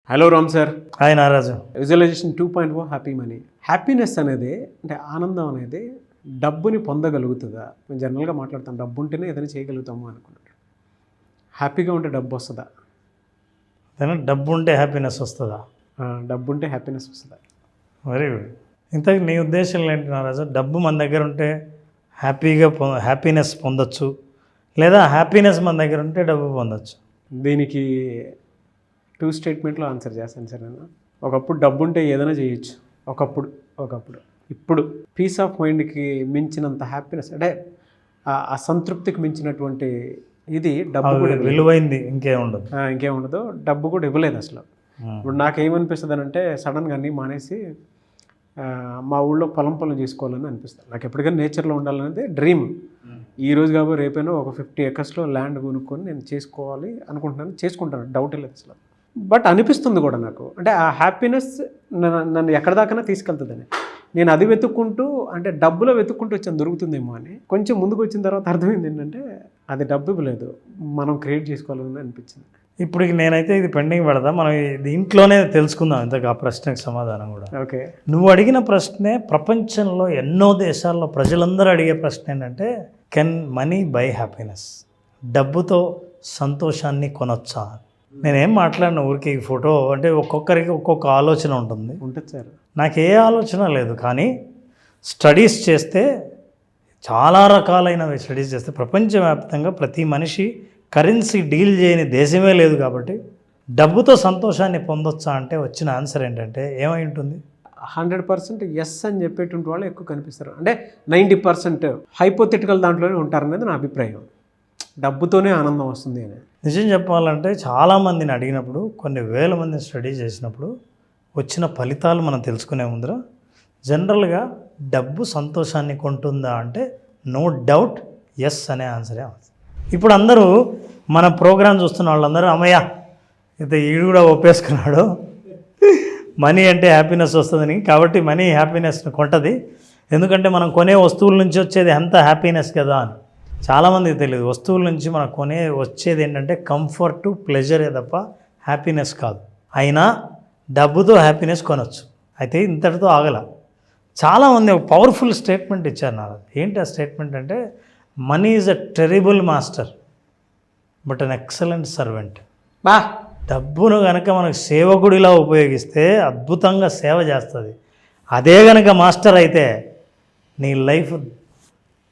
Hello Ram sir. Hi Naraju. Visualization 2.0 happy money. Happiness అనేది అంటే ఆనందం అనేది డబ్బుని పొందగలుగుతుందా? మేము జనరల్గా మాట్లాడతాం డబ్బు ఉంటేనే ఏదైనా చేయగలుగుతాము అనుకున్నాడు. హ్యాపీగా ఉంటే డబ్బు వస్తుందా? డబ్బు ఉంటే హ్యాపీనెస్ వస్తుందా? డబ్బు ఉంటే హ్యాపీనెస్ వస్తుందా? Very good. ఇంతకు నీ ఉద్దేశం ఏంటి నారాజు? డబ్బు మన దగ్గర ఉంటే హ్యాపీనెస్ పొందొచ్చు, లేదా హ్యాపీనెస్ మన దగ్గర ఉంటే డబ్బు పొందొచ్చు? దీనికి 2 స్టేట్మెంట్లో ఆన్సర్ చేస్తాను సార్ నేను. ఒకప్పుడు డబ్బు ఉంటే ఏదైనా చేయొచ్చు, ఒకప్పుడు ఇప్పుడు పీస్ ఆఫ్ మైండ్కి మించినంత హ్యాపీనెస్ అంటే ఆ సంతృప్తికి మించినటువంటి ఇది డబ్బు కూడా విలువైంది ఇంకేముండదు. డబ్బు కూడా ఇవ్వలేదు అసలు. ఇప్పుడు నాకేమనిపిస్తుంది అని అంటే సడన్గా అన్నీ మానేసి మా ఊళ్ళో పొలం చేసుకోవాలని అనిపిస్తుంది. నాకు ఎప్పటికైనా నేచర్లో ఉండాలనేది డ్రీమ్. ఈ రోజు కాబట్టి రేపైనా ఒక 50 acres ల్యాండ్ కొనుక్కొని నేను చేసుకోవాలి అనుకుంటున్నాను. చేసుకుంటాను, డౌటే లేదు అసలు. బట్ అనిపిస్తుంది కూడా నాకు, అంటే ఆ హ్యాపీనెస్ నన్ను ఎక్కడ దాకా తీసుకెళ్తుందని. నేను అది వెతుక్కుంటూ అంటే డబ్బులో వెతుక్కుంటూ వచ్చాను, దొరుకుతుందేమో అని. కొంచెం ముందుకు వచ్చిన తర్వాత అర్థమైంది ఏంటంటే అది డబ్బు ఇవ్వలేదు, మనం క్రియేట్ చేసుకోవాలని అనిపించింది. ఇప్పుడు నేనైతే ఇది పెండింగ్ పెడతా, మనం దీంట్లోనే తెలుసుకుందాం ఇంతకు ఆ ప్రశ్నకు సమాధానం కూడా. ఓకే, నువ్వు అడిగిన ప్రశ్నే ప్రపంచంలో ఎన్నో దేశాల్లో ప్రజలందరూ అడిగే ప్రశ్న ఏంటంటే, కెన్ మనీ బై హ్యాపీనెస్? డబ్బుతో సంతోషాన్ని కొనొచ్చా? నేనేం మాట్లాడిన ఊరికి ఈ ఫోటో అంటే ఒక్కొక్కరికి ఒక్కొక్క ఆలోచన ఉంటుంది సార్. నాకు ఏ ఆలోచన లేదు, కానీ స్టడీస్ చేస్తే చాలా రకాలైనవి స్టడీస్ చేస్తే ప్రపంచవ్యాప్తంగా ప్రతి మనిషి కరెన్సీ డీల్ చేయని దేశమే లేదు. కాబట్టి డబ్బుతో సంతోషాన్ని పొందొచ్చా అంటే వచ్చిన ఆన్సర్ ఏంటంటే ఏమై ఉంటుంది? 100% ఎస్ అని చెప్పేటువంటి వాళ్ళు ఎక్కువ కనిపిస్తారు. అంటే 90% హైపోథెటికల్ దాంట్లోనే ఉంటారనేది నా అభిప్రాయం. డబ్బుతోనే ఆనందం వస్తుంది అని. నిజం చెప్పాలంటే చాలామందిని అడిగినప్పుడు, కొన్ని వేల మందిని స్టడీ చేసినప్పుడు వచ్చిన ఫలితాలు మనం తెలుసుకునే ముందర జనరల్గా డబ్బు సంతోషాన్ని కొంటుందా అంటే నో డౌట్ ఎస్ అనే ఆన్సరే. ఇప్పుడు అందరూ మన ప్రోగ్రాం చూస్తున్న వాళ్ళందరూ అమ్మయ్య అయితే ఈడు కూడా ఒప్పేసుకున్నాడు, మనీ అంటే హ్యాపీనెస్ వస్తుందని. కాబట్టి మనీ హ్యాపీనెస్ని కొంటది, ఎందుకంటే మనం కొనే వస్తువుల నుంచి వచ్చేది ఎంత హ్యాపీనెస్ కదా అని. చాలామందికి తెలియదు, వస్తువుల నుంచి మనం వచ్చేది ఏంటంటే కంఫర్ట్, ప్లెజరే తప్ప హ్యాపీనెస్ కాదు. అయినా డబ్బుతో హ్యాపీనెస్ కొనవచ్చు. అయితే ఇంతటితో ఆగల. చాలామంది ఒక పవర్ఫుల్ స్టేట్మెంట్ ఇచ్చారు నాకు. ఏంటి ఆ స్టేట్మెంట్ అంటే, money is a terrible master but an excellent servant. డబ్బును కనుక మనకు సేవకుడిలా ఉపయోగిస్తే అద్భుతంగా సేవ చేస్తుంది. అదే కనుక మాస్టర్ అయితే నీ లైఫ్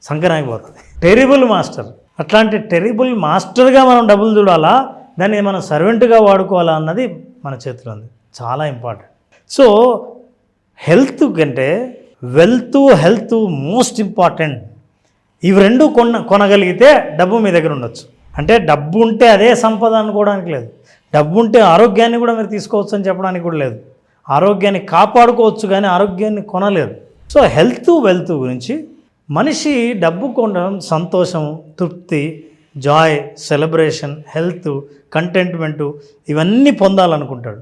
సంకరాగిపోతుంది. Terrible master. అట్లాంటి టెరిబుల్ మాస్టర్గా మనం డబ్బులు చూడాలా, దాన్ని మనం సర్వెంట్గా వాడుకోవాలా అన్నది మన చేతిలో ఉంది. చాలా ఇంపార్టెంట్. సో హెల్త్ కంటే హెల్త్ మోస్ట్ ఇంపార్టెంట్. ఇవి రెండు కొనగలిగితే డబ్బు మీ దగ్గర ఉండొచ్చు. అంటే డబ్బు ఉంటే అదే సంపద అనుకోవడానికి లేదు. డబ్బు ఉంటే ఆరోగ్యాన్ని కూడా మీరు తీసుకోవచ్చు అని చెప్పడానికి కూడా లేదు. ఆరోగ్యాన్ని కాపాడుకోవచ్చు కానీ ఆరోగ్యాన్ని కొనలేదు. సో వెల్త్ గురించి మనిషి డబ్బు కొనడం సంతోషం, తృప్తి, జాయ్, సెలబ్రేషన్, హెల్త్, కంటెంట్మెంటు ఇవన్నీ పొందాలనుకుంటాడు.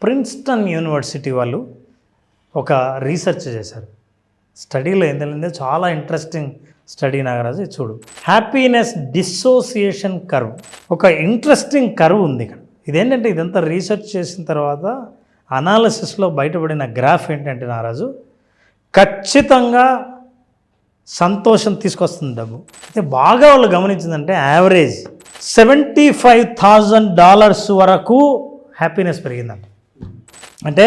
ప్రిన్స్టన్ యూనివర్సిటీ వాళ్ళు ఒక రీసెర్చ్ చేశారు. స్టడీలో ఏం తెలియదు, చాలా ఇంట్రెస్టింగ్ స్టడీ నాగరాజు. చూడు, హ్యాపీనెస్ డిసోసియేషన్ కర్వ్. ఒక ఇంట్రెస్టింగ్ కర్వ్ ఉంది ఇక్కడ. ఇదేంటంటే ఇదంతా రీసెర్చ్ చేసిన తర్వాత అనాలిసిస్లో బయటపడిన గ్రాఫ్ ఏంటంటే నాగరాజు, ఖచ్చితంగా సంతోషం తీసుకొస్తుంది డబ్బు. అయితే బాగా వాళ్ళు గమనించిందంటే యావరేజ్ $75,000 వరకు హ్యాపీనెస్ పెరిగిందంట. అంటే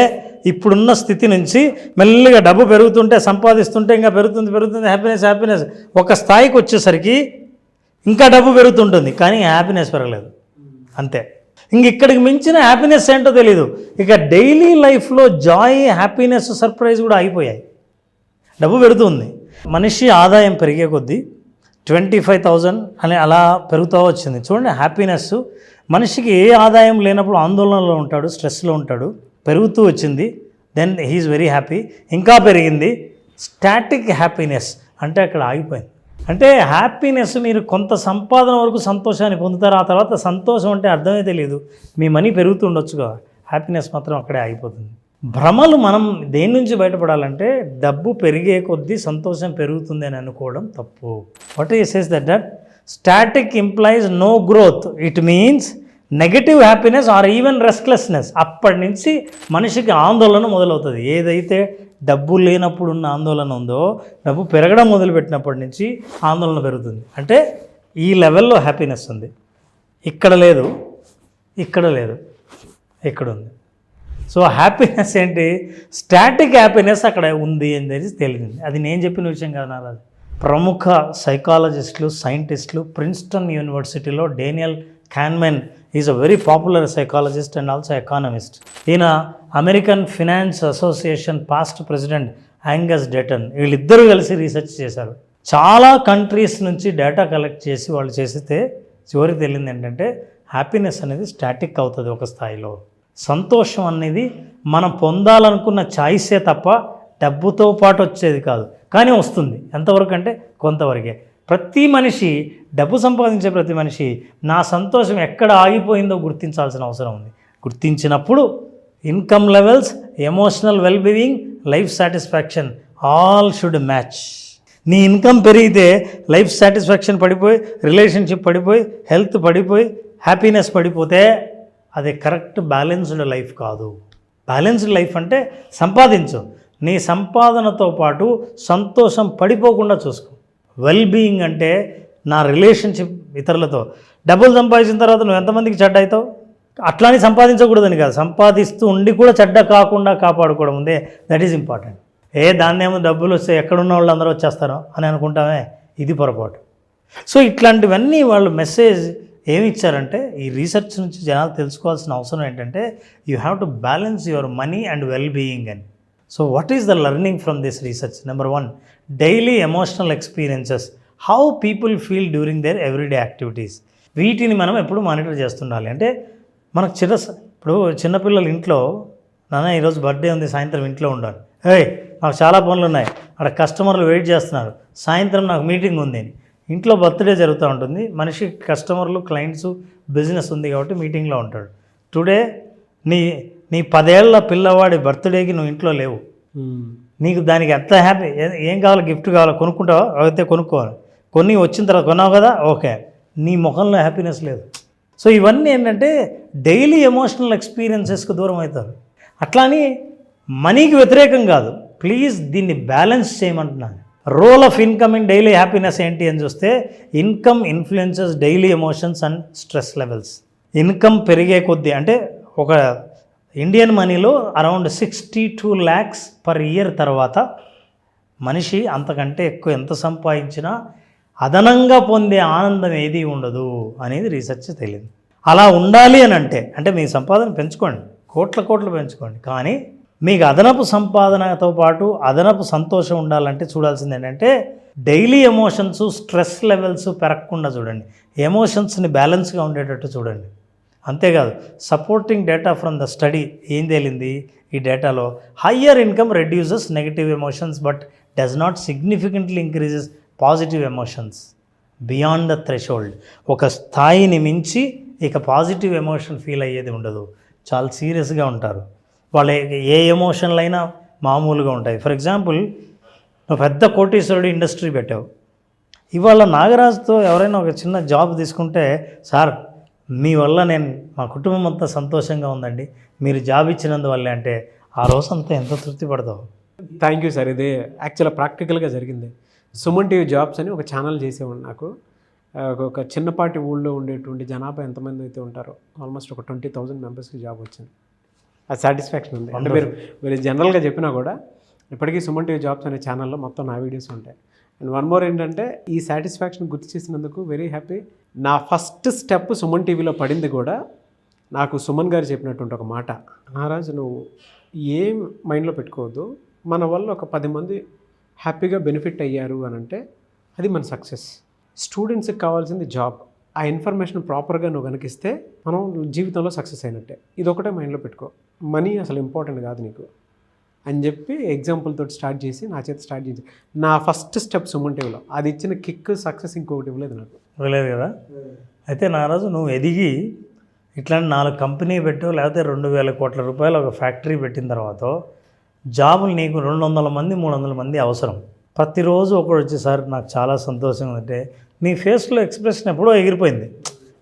ఇప్పుడున్న స్థితి నుంచి మెల్లిగా డబ్బు పెరుగుతుంటే, సంపాదిస్తుంటే ఇంకా పెరుగుతుంది హ్యాపీనెస్ ఒక స్థాయికి వచ్చేసరికి ఇంకా డబ్బు పెరుగుతుంటుంది, కానీ హ్యాపీనెస్ పెరగలేదు. అంతే. ఇక్కడికి మించిన హ్యాపీనెస్ ఏంటో తెలీదు. ఇక డైలీ లైఫ్లో జాయ్, హ్యాపీనెస్, సర్ప్రైజ్ కూడా అయిపోయాయి. డబ్బు పెరుగుతుంది. మనిషి ఆదాయం పెరిగే కొద్దీ 25,000 అని అలా పెరుగుతూ వచ్చింది. చూడండి, హ్యాపీనెస్. మనిషికి ఏ ఆదాయం లేనప్పుడు ఆందోళనలో ఉంటాడు, స్ట్రెస్లో ఉంటాడు. పెరుగుతూ వచ్చింది, దెన్ హీఈస్ వెరీ హ్యాపీ. ఇంకా పెరిగింది. స్టాటిక్ హ్యాపీనెస్ అంటే అక్కడ ఆగిపోయింది. అంటే హ్యాపీనెస్ మీరు కొంత సంపాదన వరకు సంతోషాన్ని పొందుతారు, ఆ తర్వాత సంతోషం అంటే అర్థమే తెలియదు. మీ మనీ పెరుగుతుండొచ్చుగా, హ్యాపీనెస్ మాత్రం అక్కడే ఆగిపోతుంది. భ్రమలు మనం దేని నుంచి బయటపడాలంటే, డబ్బు పెరిగే కొద్దీ సంతోషం పెరుగుతుంది అని అనుకోవడం తప్పు. What he says that static implies no growth. It means negative happiness or even restlessness, అప్పటి నుంచి మనిషికి ఆందోళన మొదలవుతుంది. ఏదైతే డబ్బు లేనప్పుడు ఉన్న ఆందోళన ఉందో, డబ్బు పెరగడం మొదలుపెట్టినప్పటి నుంచి ఆందోళన పెరుగుతుంది. అంటే ఈ లెవెల్లో హ్యాపీనెస్ ఉంది, ఇక్కడ లేదు, ఇక్కడ లేదు, ఇక్కడ ఉంది. సో హ్యాపీనెస్ ఏంటి, స్టాటిక్ హ్యాపీనెస్ అక్కడ ఉంది అని తెలిసింది. అది నేను చెప్పిన విషయం కాదు నారాజు. ప్రముఖ సైకాలజిస్టులు, సైంటిస్టులు, ప్రిన్స్టన్ యూనివర్సిటీలో Daniel Kahneman is a very popular psychologist and also economist. ఈయన American finance association past president Angus Deaton, వీళ్ళిద్దరూ కలిసి రీసెర్చ్ చేశారు. చాలా కంట్రీస్ నుంచి డేటా కలెక్ట్ చేసి వాళ్ళు చేస్తే చివరికి తెలిసింది ఏంటంటే హ్యాపీనెస్ అనేది స్టాటిక్ అవుతుంది ఒక స్థాయిలో. సంతోషం అనేది మనం పొందాలనుకున్న చాయిసే తప్ప డబ్బుతో పాటు వచ్చేది కాదు, కానీ వస్తుంది. ఎంతవరకు అంటే కొంతవరకే. ప్రతి మనిషి, డబ్బు సంపాదించే ప్రతి మనిషి నా సంతోషం ఎక్కడ ఆగిపోయిందో గుర్తించాల్సిన అవసరం ఉంది. గుర్తించినప్పుడు income levels, emotional wellbeing, life satisfaction all should match. నీ ఇన్కమ్ పెరిగితే లైఫ్ సాటిస్ఫాక్షన్ పడిపోయి, రిలేషన్షిప్ పడిపోయి, హెల్త్ పడిపోయి, హ్యాపీనెస్ పడిపోతే అది కరెక్ట్ బ్యాలెన్స్డ్ లైఫ్ కాదు. బ్యాలెన్స్డ్ లైఫ్ అంటే సంపాదించు, నీ సంపాదనతో పాటు సంతోషం పడిపోకుండా చూసుకో. వెల్బీయింగ్ అంటే నా రిలేషన్షిప్ ఇతరులతో, డబ్బులు సంపాదించిన తర్వాత నువ్వు ఎంతమందికి చెడ్డ అవుతావు, అట్లానే సంపాదించకూడదని కాదు, సంపాదిస్తూ ఉండి కూడా చెడ్డ కాకుండా కాపాడుకోవడం ఉందే, దట్ ఈజ్ ఇంపార్టెంట్. దాన్నేమో డబ్బులు వస్తే ఎక్కడున్న వాళ్ళు అందరూ వచ్చేస్తారో అని అనుకుంటామే, ఇది పొరపాటు. సో ఇట్లాంటివన్నీ వాళ్ళు మెసేజ్ ఏమి ఇచ్చారంటే, ఈ రీసెర్చ్ నుంచి జనాలు తెలుసుకోవాల్సిన అవసరం ఏంటంటే you have to balance your money and wellbeing అని. So what is the learning from this research? Number 1, daily emotional experiences, how people feel during their everyday activities. వీటిని మనం ఎప్పుడు మానిటర్ చేస్తుండాలి. అంటే మనకు ఇప్పుడు చిన్నపిల్లలు ఇంట్లో, నాన్న ఈరోజు బర్త్డే ఉంది, సాయంత్రం ఇంట్లో ఉండాలి, నాకు చాలా పనులు ఉన్నాయి, అక్కడ కస్టమర్లు వెయిట్ చేస్తున్నారు, సాయంత్రం నాకు మీటింగ్ ఉంది. ఇంట్లో బర్త్డే జరుగుతూ ఉంటుంది, మనిషి కస్టమర్లు, క్లయింట్స్, బిజినెస్ ఉంది కాబట్టి మీటింగ్లో ఉంటాడు. టుడే నీ 10 ఏళ్ల పిల్లవాడి బర్త్డేకి నువ్వు ఇంట్లో లేవు, నీకు దానికి ఎంత హ్యాపీ, ఏం కావాలో, గిఫ్ట్ కావాలో, కొనుక్కుంటావా, అయితే కొనుక్కోవాలి, కొన్ని వచ్చిన తర్వాత కొన్నావు కదా, ఓకే, నీ ముఖంలో హ్యాపీనెస్ లేదు. సో ఇవన్నీ ఏంటంటే డైలీ ఎమోషనల్ ఎక్స్పీరియన్సెస్కి దూరం అవుతారు. అట్లా అని మనీకి వ్యతిరేకం కాదు, ప్లీజ్ దీన్ని బ్యాలెన్స్ చేయమంటున్నాను. Role of income in daily happiness ఏంటి అని చూస్తే, income influences daily emotions and stress levels. Income పెరిగే కొద్దీ, అంటే ఒక ఇండియన్ మనీలో అరౌండ్ 62 lakhs పర్ ఇయర్ తర్వాత మనిషి అంతకంటే ఎక్కువ ఎంత సంపాదించినా అదనంగా పొందే ఆనందం ఏది ఉండదు అనేది రీసెర్చ్ తెలియదు. అలా ఉండాలి అని అంటే మీ సంపాదన పెంచుకోండి, కోట్లు పెంచుకోండి, కానీ మీకు అదనపు సంపాదనతో పాటు అదనపు సంతోషం ఉండాలంటే చూడాల్సింది ఏంటంటే డైలీ ఎమోషన్స్, స్ట్రెస్ లెవెల్స్ పెరగకుండా చూడండి, ఎమోషన్స్ని బ్యాలెన్స్గా ఉండేటట్టు చూడండి. అంతేకాదు supporting data from the study ఏం తేలింది ఈ డేటాలో, higher income reduces negative emotions but does not significantly increases positive emotions beyond the threshold. ఒక స్థాయిని మించి ఇక పాజిటివ్ ఎమోషన్ ఫీల్ అయ్యేది ఉండదు, చాలా సీరియస్గా ఉంటారు వాళ్ళు. ఏ ఎమోషన్లు అయినా మామూలుగా ఉంటాయి. ఫర్ ఎగ్జాంపుల్, నువ్వు పెద్ద కోటీశ్వరుడు ఇండస్ట్రీ పెట్టావు, ఇవాళ నాగరాజుతో ఎవరైనా ఒక చిన్న జాబ్ తీసుకుంటే, సార్ మీ వల్ల మా కుటుంబం అంతా సంతోషంగా ఉందండి, మీరు జాబ్ ఇచ్చినందువల్లే అంటే ఆ రోజంతా ఎంత తృప్తి పడతావు. Thank you sir. ఇది యాక్చువల్గా ప్రాక్టికల్గా జరిగింది. సుమన్ టీవీ జాబ్స్ అని ఒక ఛానల్ చేసేవాడు. నాకు ఒక చిన్నపాటి ఊళ్ళో ఉండేటువంటి జనాభా ఎంతమంది అయితే ఉంటారో ఆల్మోస్ట్ ఒక 20,000 మెంబర్స్కి జాబ్ వచ్చింది. ఆ సాటిస్ఫాక్షన్ ఉంది. అంటే మీరు జనరల్గా చెప్పినా కూడా ఇప్పటికీ సుమన్ టీవీ జాబ్స్ అనే ఛానల్లో మొత్తం నా వీడియోస్ ఉంటాయి. అండ్ వన్ మోర్ ఏంటంటే ఈ సాటిస్ఫాక్షన్ గుర్తు చేసినందుకు వెరీ హ్యాపీ. నా ఫస్ట్ స్టెప్ సుమన్ టీవీలో పడింది కూడా నాకు సుమన్ గారు చెప్పినటువంటి ఒక మాట, నారాజు నువ్వు ఏం మైండ్లో పెట్టుకోవద్దు, మన వల్ల ఒక 10 మంది హ్యాపీగా బెనిఫిట్ అయ్యారు అని అంటే అది మన సక్సెస్. స్టూడెంట్స్కి కావాల్సింది జాబ్, ఆ ఇన్ఫర్మేషన్ ప్రాపర్గా నువ్వు కనుకిస్తే మనం జీవితంలో సక్సెస్ అయినట్టే. ఇది ఒకటే మైండ్లో పెట్టుకో, మనీ అసలు ఇంపార్టెంట్ కాదు నీకు అని చెప్పి ఎగ్జాంపుల్ తోటి స్టార్ట్ చేసి నా చేత స్టార్ట్ చేసి నా ఫస్ట్ స్టెప్ సుమన్ టీవీలో అది ఇచ్చిన కిక్ సక్సెస్ ఇంకొకటి ఇవ్వలేదు నాకు. ఇవ్వలేదు కదా. అయితే నారాజు నువ్వు ఎదిగి ఇట్లాంటి 4 కంపెనీ పెట్టావు, లేకపోతే 2,000 కోట్ల రూపాయలు ఒక ఫ్యాక్టరీ పెట్టిన తర్వాత జాబులు నీకు 200 మంది 300 మంది అవసరం. ప్రతిరోజు ఒకడు వచ్చి సార్ నాకు చాలా సంతోషంగా అంటే నీ ఫేస్లో ఎక్స్ప్రెషన్ ఎప్పుడో ఎగిరిపోయింది.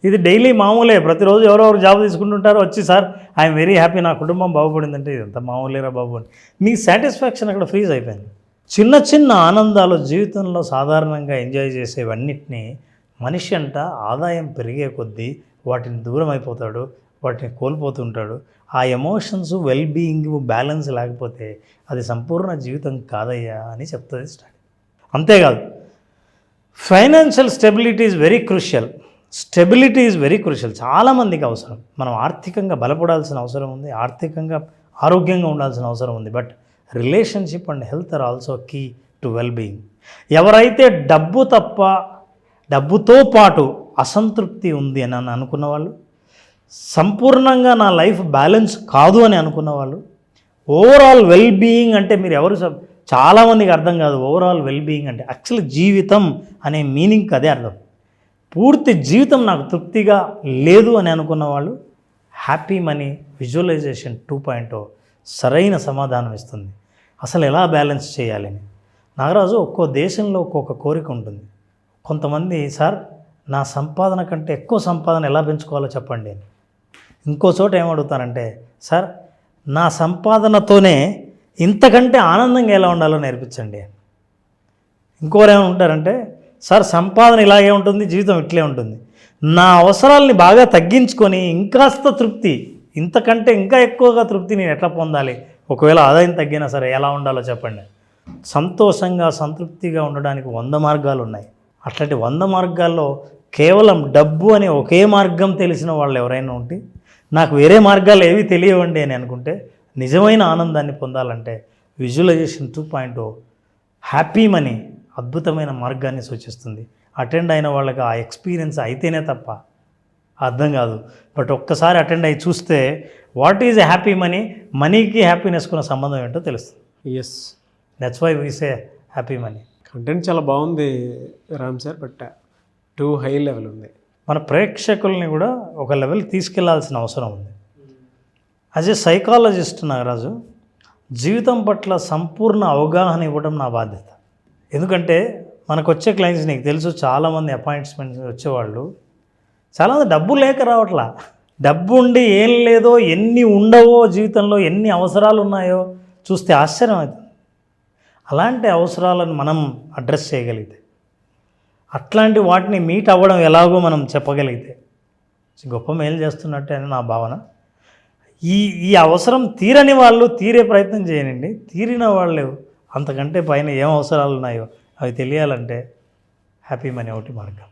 ఇది డైలీ మామూలే, ప్రతిరోజు ఎవరెవరు జాబ్ తీసుకుంటుంటారో వచ్చి సార్ ఐఎమ్ వెరీ హ్యాపీ, నా కుటుంబం బాగుపడిందంటే ఇదంతా మామూలేరా బాబు అని మీ సాటిస్ఫాక్షన్ అక్కడ ఫ్రీజ్ అయిపోయింది. చిన్న చిన్న ఆనందాలు జీవితంలో సాధారణంగా ఎంజాయ్ చేసేవన్నిటినీ మనిషి అంట ఆదాయం పెరిగే కొద్దీ వాటిని దూరం అయిపోతాడు, వాటిని కోల్పోతుంటాడు. ఆ ఎమోషన్స్ వెల్బీయింగ్ బ్యాలెన్స్ లేకపోతే అది సంపూర్ణ జీవితం కాదయ్యా అని చెప్తుంది స్టడీ. అంతేకాదు financial stability is very crucial. Stability is very crucial, చాలామందికి అవసరం. మనం ఆర్థికంగా బలపడాల్సిన అవసరం ఉంది, ఆర్థికంగా ఆరోగ్యంగా ఉండాల్సిన అవసరం ఉంది. But relationship and health are also key to wellbeing. ఎవరైతే డబ్బుతో పాటు అసంతృప్తి ఉంది అని అనుకున్న వాళ్ళు, సంపూర్ణంగా నా లైఫ్ బ్యాలెన్స్ కాదు అని అనుకున్న వాళ్ళు, ఓవరాల్ వెల్బీయింగ్ అంటే మీరు ఎవరు చాలామందికి అర్థం కాదు. ఓవరాల్ వెల్బీయింగ్ అంటే యాక్చువల్ జీవితం అనే మీనింగ్కి అదే అర్థం. పూర్తి జీవితం నాకు తృప్తిగా లేదు అని అనుకున్న వాళ్ళు హ్యాపీ మనీ విజువలైజేషన్ 2.0 సరైన సమాధానం ఇస్తుంది. అసలు ఎలా బ్యాలెన్స్ చేయాలని. నాగరాజు, ఒక్కో దేశంలో ఒక్కొక్క కోరిక ఉంటుంది. కొంతమంది సార్ నా సంపాదన కంటే ఎక్కువ సంపాదన ఎలా పెంచుకోవాలో చెప్పండి అని. ఇంకో చోట ఏమడుగుతారంటే సార్ నా సంపాదనతోనే ఇంతకంటే ఆనందంగా ఎలా ఉండాలో నేర్పించండి. ఇంకోరు ఏమంటారంటే సార్ సంపాదన ఇలాగే ఉంటుంది, జీవితం ఇట్లే ఉంటుంది, నా అవసరాలని బాగా తగ్గించుకొని ఇంకాస్త తృప్తి, ఇంతకంటే ఇంకా ఎక్కువగా తృప్తి నేను ఎట్లా పొందాలి, ఒకవేళ ఆదాయం తగ్గినా సరే ఎలా ఉండాలో చెప్పండి. సంతోషంగా సంతృప్తిగా ఉండడానికి 100 మార్గాలు ఉన్నాయి. అట్లాంటి 100 మార్గాల్లో కేవలం డబ్బు అనే ఒకే మార్గం తెలిసిన వాళ్ళు ఎవరైనా ఉంటే, నాకు వేరే మార్గాలు ఏవి తెలియవండి అని అనుకుంటే, నిజమైన ఆనందాన్ని పొందాలంటే విజువలైజేషన్ 2.0 హ్యాపీ మనీ అద్భుతమైన మార్గాన్ని సూచిస్తుంది. అటెండ్ అయిన వాళ్ళకి ఆ ఎక్స్పీరియన్స్ అయితేనే తప్ప అర్థం కాదు. బట్ ఒక్కసారి అటెండ్ అయ్యి చూస్తే వాట్ ఈజ్ హ్యాపీ మనీ, మనీకి హ్యాపీనెస్కున్న సంబంధం ఏంటో తెలుస్తుంది. Yes, that's why we say happy money. Content చాలా బాగుంది Ram sir, but too high level ఉంది. మన ప్రేక్షకుల్ని కూడా ఒక లెవెల్ తీసుకెళ్లాల్సిన అవసరం ఉంది. యాజ్ ఏ సైకాలజిస్ట్ నాగరాజు, జీవితం పట్ల సంపూర్ణ అవగాహన ఇవ్వడం నా బాధ్యత. ఎందుకంటే మనకు వచ్చే క్లయింట్స్ నీకు తెలుసు, చాలామంది అపాయింట్మెంట్స్ వచ్చేవాళ్ళు చాలామంది డబ్బు లేక రావట్లా. డబ్బు ఉండి ఏం లేదో, ఎన్ని ఉండవో, జీవితంలో ఎన్ని అవసరాలు ఉన్నాయో చూస్తే ఆశ్చర్యం అవుతుంది. అలాంటి అవసరాలను మనం అడ్రస్ చేయగలిగితే, అట్లాంటి వాటిని మీట్ అవ్వడం ఎలాగో మనం చెప్పగలిగితే గొప్ప మేలు చేస్తున్నట్టే అని నా భావన. ఈ అవసరం తీరని వాళ్ళు తీరే ప్రయత్నం చేయనండి. తీరిన వాళ్ళు అంతకంటే పైన ఏం అవసరాలు ఉన్నాయో అవి తెలియాలంటే హ్యాపీ మనీ ఒకటి మార్గం.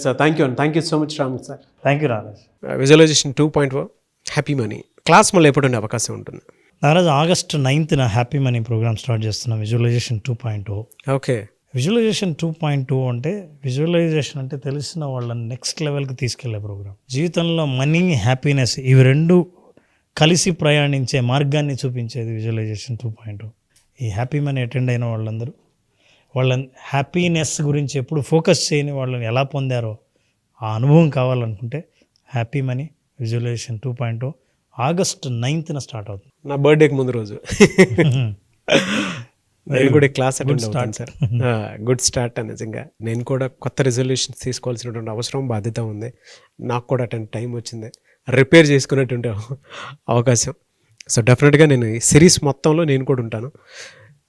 Sir, thank you so much Ram sir. Thank you Nagaraj. Visualization 2.0 happy money class మళ్ళీ ఎప్పుడు ఉండే అవకాశం ఉంటుంది? Nagaraj, August 9th happy money program start చేస్తున్నాం, విజువలైజేషన్ 2.0. ఓకే. విజువలైజేషన్ 2.0 అంటే విజువలైజేషన్ అంటే తెలిసిన వాళ్ళని నెక్స్ట్ లెవెల్కి తీసుకెళ్లే ప్రోగ్రామ్. జీవితంలో మనీ, హ్యాపీనెస్ ఇవి రెండు కలిసి ప్రయాణించే మార్గాన్ని చూపించేది విజువలైజేషన్ 2.0. ఈ హ్యాపీ మనీ అటెండ్ అయిన వాళ్ళందరూ వాళ్ళ హ్యాపీనెస్ గురించి ఎప్పుడు ఫోకస్ చేయని వాళ్ళని ఎలా పొందారో ఆ అనుభవం కావాలనుకుంటే happy money visualization 2.0 August 9th start అవుతుంది. నా బర్త్డేకి ముందు రోజు. నేను కూడా క్లాస్ అటెండ్ అవుతాను సార్. Good start. నిజంగా నేను కూడా కొత్త రిజల్యూషన్స్ తీసుకోవాల్సినటువంటి అవసరం, బాధ్యత ఉంది. నాకు కూడా అటెండ్ టైం వచ్చింది, రిపేర్ చేసుకునేటువంటి అవకాశం. సో డెఫినెట్గా నేను ఈ సిరీస్ మొత్తంలో నేను కూడా ఉంటాను.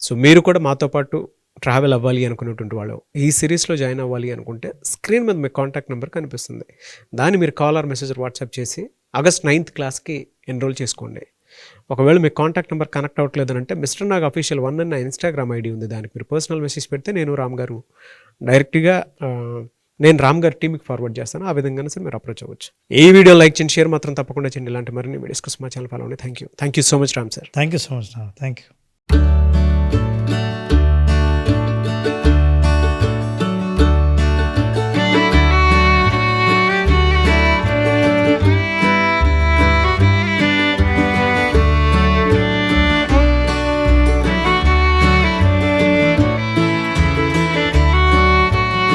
సో మీరు కూడా మాతో పాటు ట్రావెల్ అవ్వాలి అనుకునేటువంటి వాళ్ళు, ఈ సిరీస్లో జాయిన్ అవ్వాలి అనుకుంటే స్క్రీన్ మీద మీ కాంటాక్ట్ నెంబర్ కనిపిస్తుంది. దాన్ని మీరు కాల్ ఆర్ మెసేజ్ వాట్సాప్ చేసి August 9th క్లాస్కి ఎన్రోల్ చేసుకోండి. ఒకవేళ మీ కాంటాక్ట్ నెంబర్ కనెక్ట్ అవ్వట్లేదు అంటే మిస్టర్ నాగ్ అఫీషియల్ 1 అని నా ఇన్స్టాగ్రామ్ ఐడి ఉంది, దానికి మీరు పర్సనల్ మెసేజ్ పెడితే నేను రామ్ గారు డైరెక్ట్గా నేను రామ్ గారి టీమ్కి ఫార్వర్డ్ చేస్తాను. ఆ విధంగానే సార్ మీరు అప్రోచ్ అవ్వచ్చు. ఈ వీడియో లైక్ చేయండి, షేర్ మాత్రం తప్పకుండా చేయండి. ఇలాంటి మరిన్ని వీడియోస్ కోసం మా ఛానల్ ఫాలో అవ్వండి. Thank you so much Ram sir. Thank you so much. Thank you.